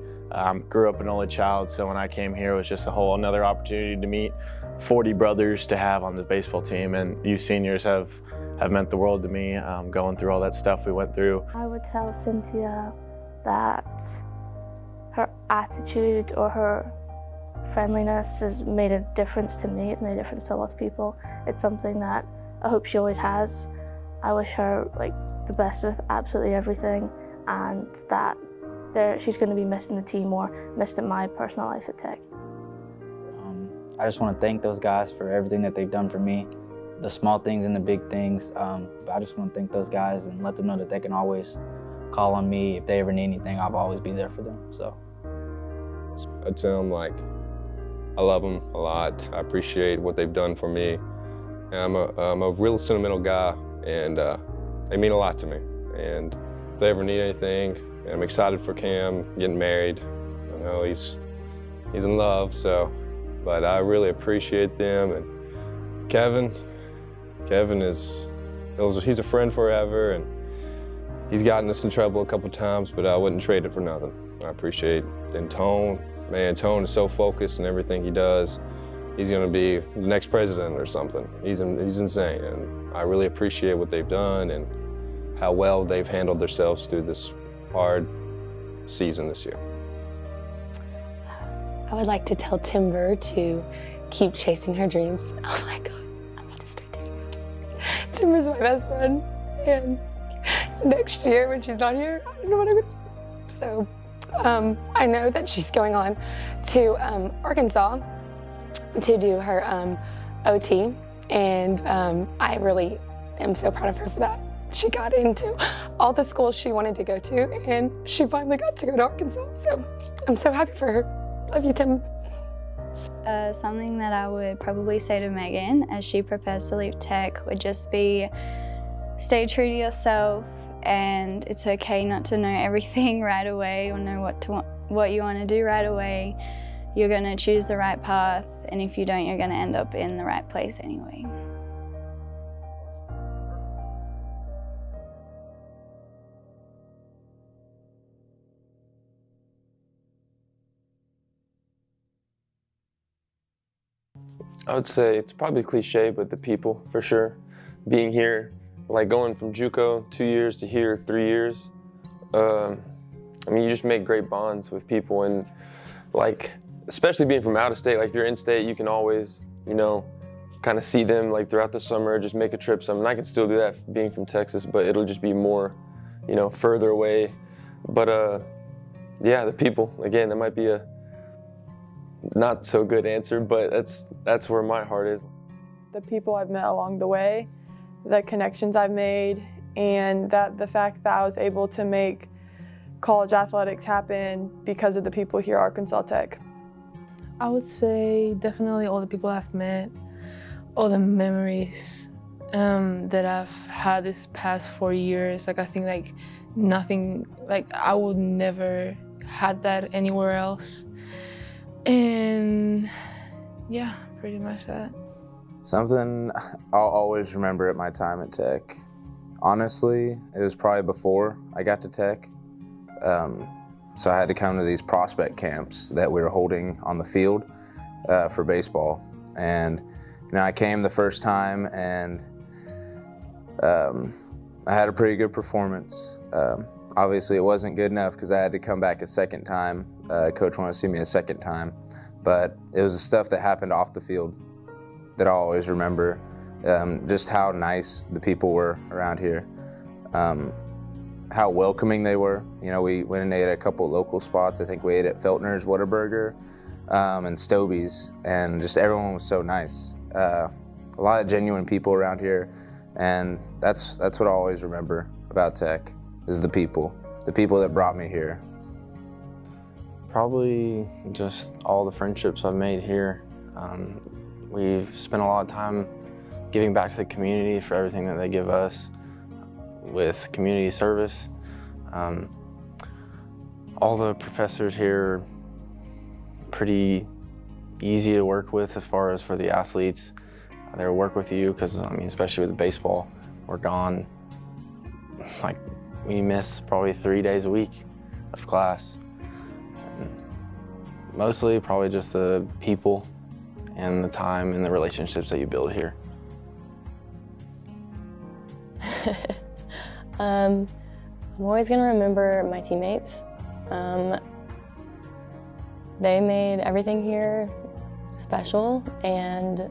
Grew up an only child, so when I came here, it was just a whole another opportunity to meet 40 brothers to have on the baseball team, and you seniors have meant the world to me, going through all that stuff we went through. I would tell Cynthia that her attitude or her friendliness has made a difference to me. It's made a difference to a lot of people. It's something that I hope she always has. I wish her like the best with absolutely everything, and that she's going to be missed in the team or missed in my personal life at Tech. I just want to thank those guys for everything that they've done for me, the small things and the big things. But I just want to thank those guys and let them know that they can always call on me. If they ever need anything, I'll always be there for them. So I'd tell them, like, I love them a lot. I appreciate what they've done for me. And I'm a real sentimental guy, and they mean a lot to me. And if they ever need anything, and I'm excited for Cam getting married. I know he's in love, so, but I really appreciate them. And Kevin he's a friend forever, and he's gotten us in trouble a couple times, but I wouldn't trade it for nothing. I appreciate, and Tone, man, Tone is so focused in everything he does. He's gonna be the next president or something. He's insane, and I really appreciate what they've done and how well they've handled themselves through this hard season this year. I would like to tell Timber to keep chasing her dreams. Oh my God, I'm about to start doing that. Timber's my best friend, and next year when she's not here, I don't know what I'm gonna do. So I know that she's going on to Arkansas to do her OT, and I really am so proud of her for that. She got into all the schools she wanted to go to, and she finally got to go to Arkansas, so I'm so happy for her. Love you, Tim. Something that I would probably say to Megan as she prepares to leave Tech would just be stay true to yourself, and it's okay not to know everything right away or know what you want to do right away. You're going to choose the right path, and if you don't, you're going to end up in the right place anyway. I would say it's probably cliche, but the people, for sure. Being here, like going from JUCO 2 years to here 3 years, I mean, you just make great bonds with people, and like, especially being from out of state, like if you're in state, you can always, you know, kind of see them like throughout the summer, just make a trip. So I mean, I can still do that being from Texas, but it'll just be more, you know, further away. But yeah, the people, again, that might be not so good answer, but that's where my heart is. The people I've met along the way, the connections I've made, and the fact that I was able to make college athletics happen because of the people here at Arkansas Tech. I would say definitely all the people I've met, all the memories that I've had this past 4 years. Like, I think like nothing, like I would never had that anywhere else. And yeah, pretty much that. Something I'll always remember at my time at Tech. Honestly, it was probably before I got to Tech. So I had to come to these prospect camps that we were holding on the field for baseball. And I came the first time, and I had a pretty good performance. Obviously, it wasn't good enough because I had to come back a second time. Coach wanted to see me a second time. But it was the stuff that happened off the field that I'll always remember. Just how nice the people were around here. How welcoming they were. We went and ate at a couple of local spots. I think we ate at Feltner's Whataburger and Stobie's, and just everyone was so nice. A lot of genuine people around here, and that's what I always remember about Tech, is the people that brought me here. Probably just all the friendships I've made here. We've spent a lot of time giving back to the community for everything that they give us with community service. All the professors here are pretty easy to work with as far as for the athletes. They'll work with you because, especially with baseball, we're gone. Like, we miss probably 3 days a week of class. Mostly probably just the people and the time and the relationships that you build here. I'm always going to remember my teammates. They made everything here special, and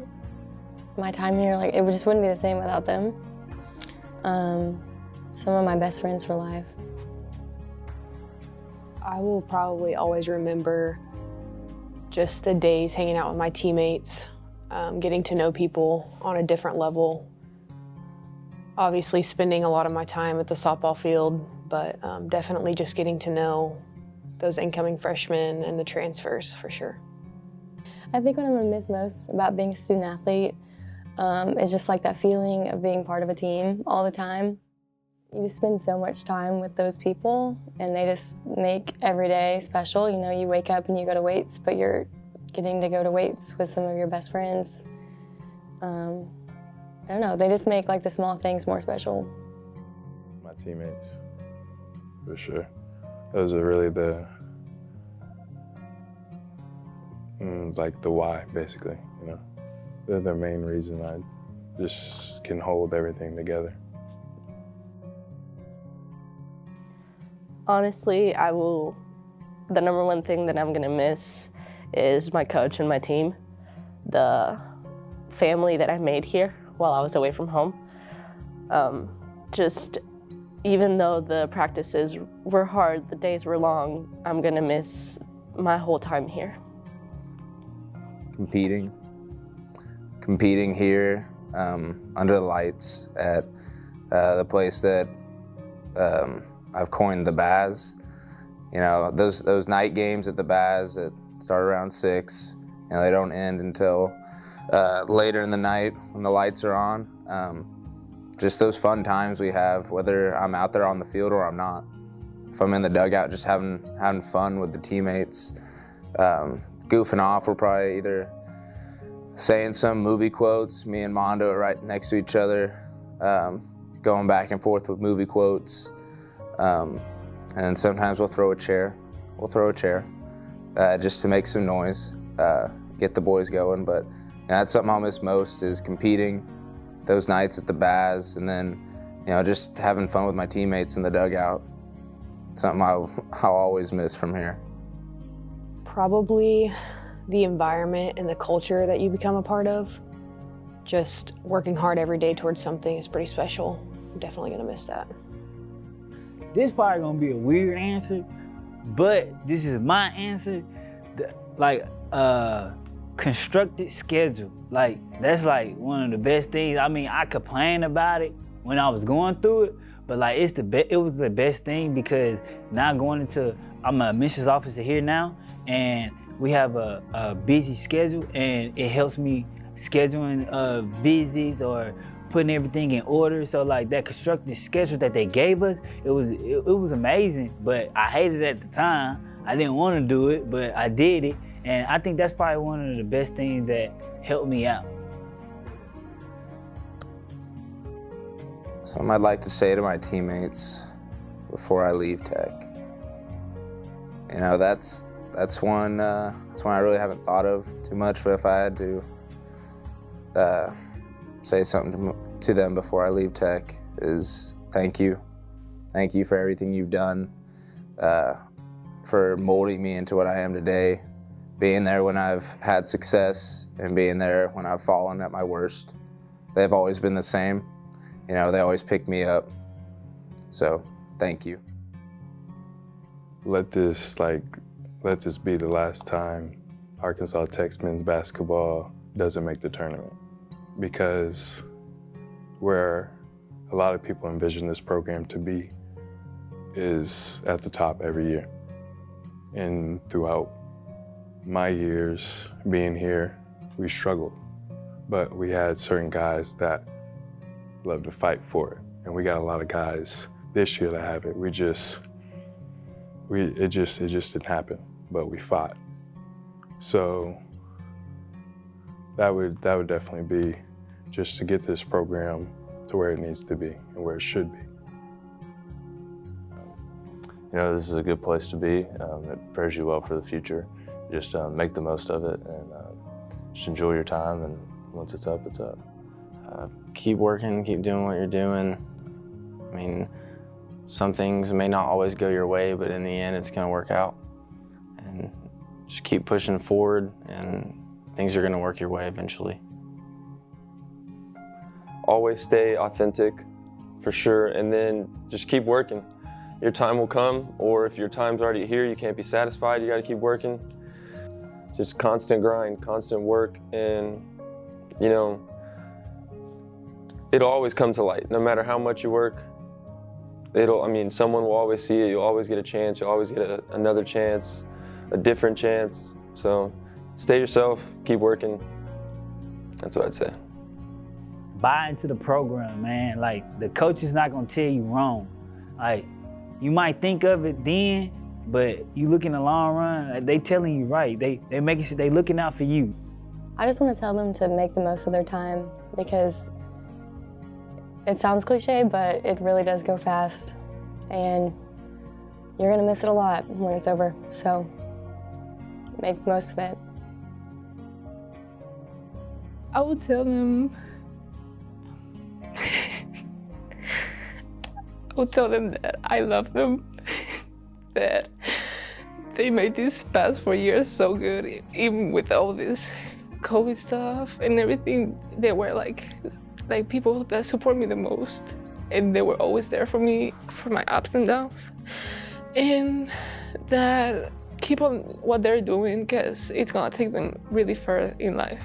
my time here, it just wouldn't be the same without them. Some of my best friends for life. I will probably always remember just the days hanging out with my teammates, getting to know people on a different level. Obviously spending a lot of my time at the softball field, but definitely just getting to know those incoming freshmen and the transfers for sure. I think what I'm gonna miss most about being a student athlete is just that feeling of being part of a team all the time. You just spend so much time with those people, and they just make every day special. You wake up and you go to weights, but you're getting to go to weights with some of your best friends. I don't know, they just make the small things more special. My teammates, for sure. Those are really the why, basically, They're the main reason I just can hold everything together. Honestly, the number one thing that I'm gonna miss is my coach and my team. The family that I made here while I was away from home. Just even though the practices were hard, the days were long, I'm gonna miss my whole time here. Competing here under the lights at the place that I've coined the Baz. Those night games at the Baz that start around 6, they don't end until later in the night when the lights are on. Just those fun times we have, whether I'm out there on the field or I'm not. If I'm in the dugout, just having fun with the teammates, goofing off. We're probably either saying some movie quotes, me and Mondo are right next to each other, going back and forth with movie quotes. And sometimes we'll throw a chair. Just to make some noise, get the boys going. But that's something I'll miss most, is competing those nights at the Baz, and then just having fun with my teammates in the dugout. Something I'll always miss from here. Probably the environment and the culture that you become a part of. Just working hard every day towards something is pretty special. I'm definitely gonna miss that. This probably gonna be a weird answer, but this is my answer. constructed schedule. Like, that's like one of the best things. I mean, I complained about it when I was going through it, but like it was the best thing because now I'm an admissions officer here now, and we have a busy schedule, and it helps me scheduling visits or putting everything in order. So like that constructed schedule that they gave us, it was amazing, but I hated it at the time. I didn't want to do it, but I did it. And I think that's probably one of the best things that helped me out. Something I'd like to say to my teammates before I leave Tech. You know, that's one I really haven't thought of too much, but if I had to say something to them before I leave Tech is thank you. Thank you for everything you've done, for molding me into what I am today, being there when I've had success and being there when I've fallen at my worst. They've always been the same. You know, they always pick me up. So, thank you. Let this be the last time Arkansas Tech's men's basketball doesn't make the tournament, because where a lot of people envision this program to be is at the top every year. And throughout my years being here, we struggled, but we had certain guys that loved to fight for it, and we got a lot of guys this year that have it. It just didn't happen, but we fought. So that would definitely be just to get this program to where it needs to be and where it should be. You know, this is a good place to be. It prepares you well for the future. Just make the most of it and just enjoy your time, and once it's up, it's up. Keep working, keep doing what you're doing. I mean, some things may not always go your way, but in the end, it's gonna work out. And just keep pushing forward, and things are gonna work your way eventually. Always stay authentic, for sure, and then just keep working. Your time will come, or if your time's already here, you can't be satisfied, you gotta keep working. Just constant grind, constant work, and you know, it'll always come to light. No matter how much you work, someone will always see it. You'll always get a chance. You'll always get another chance, a different chance. So stay yourself, keep working. That's what I'd say. Buy into the program, man. Like, the coach is not gonna tell you wrong. Like, you might think of it then, but you look in the long run, like, they telling you right. They making sure they looking out for you. I just want to tell them to make the most of their time, because it sounds cliche, but it really does go fast, and you're gonna miss it a lot when it's over, so make the most of it. I would tell them, that I love them, that they made these past 4 years so good, even with all this COVID stuff and everything. They were like people that support me the most, and they were always there for me, for my ups and downs, and that keep on what they're doing, because it's gonna take them really far in life.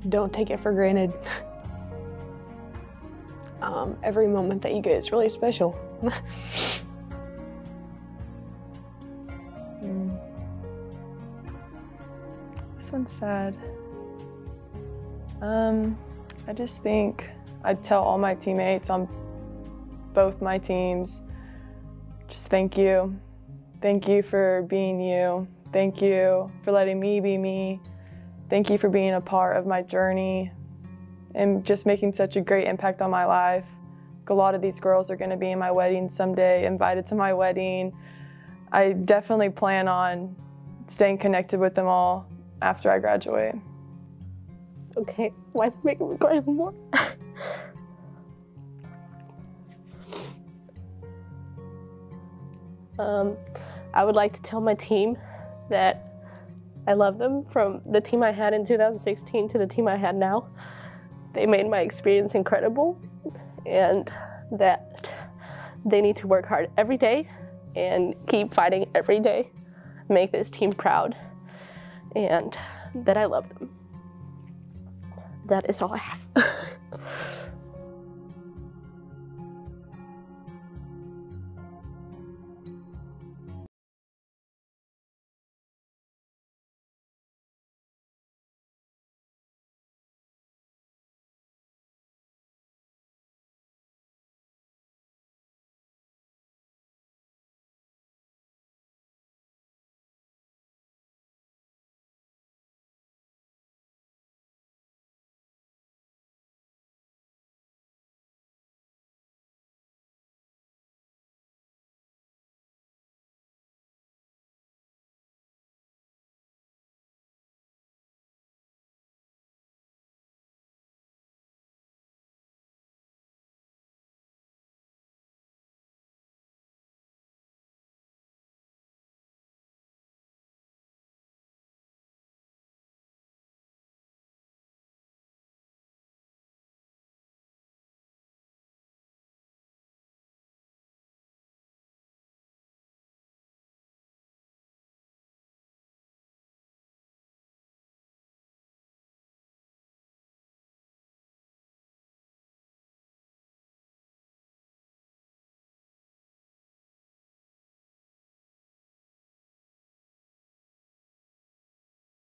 Don't take it for granted. Every moment that you get is really special. This one's sad. I just think I'd tell all my teammates on both my teams, just thank you. Thank you for being you. Thank you for letting me be me. Thank you for being a part of my journey and just making such a great impact on my life. A lot of these girls are going to be in my wedding someday, invited to my wedding. I definitely plan on staying connected with them all after I graduate. Okay, why make me cry even more? I would like to tell my team that I love them, from the team I had in 2016 to the team I had now. They made my experience incredible, and that they need to work hard every day and keep fighting every day make this team proud, and that I love them. That is all I have.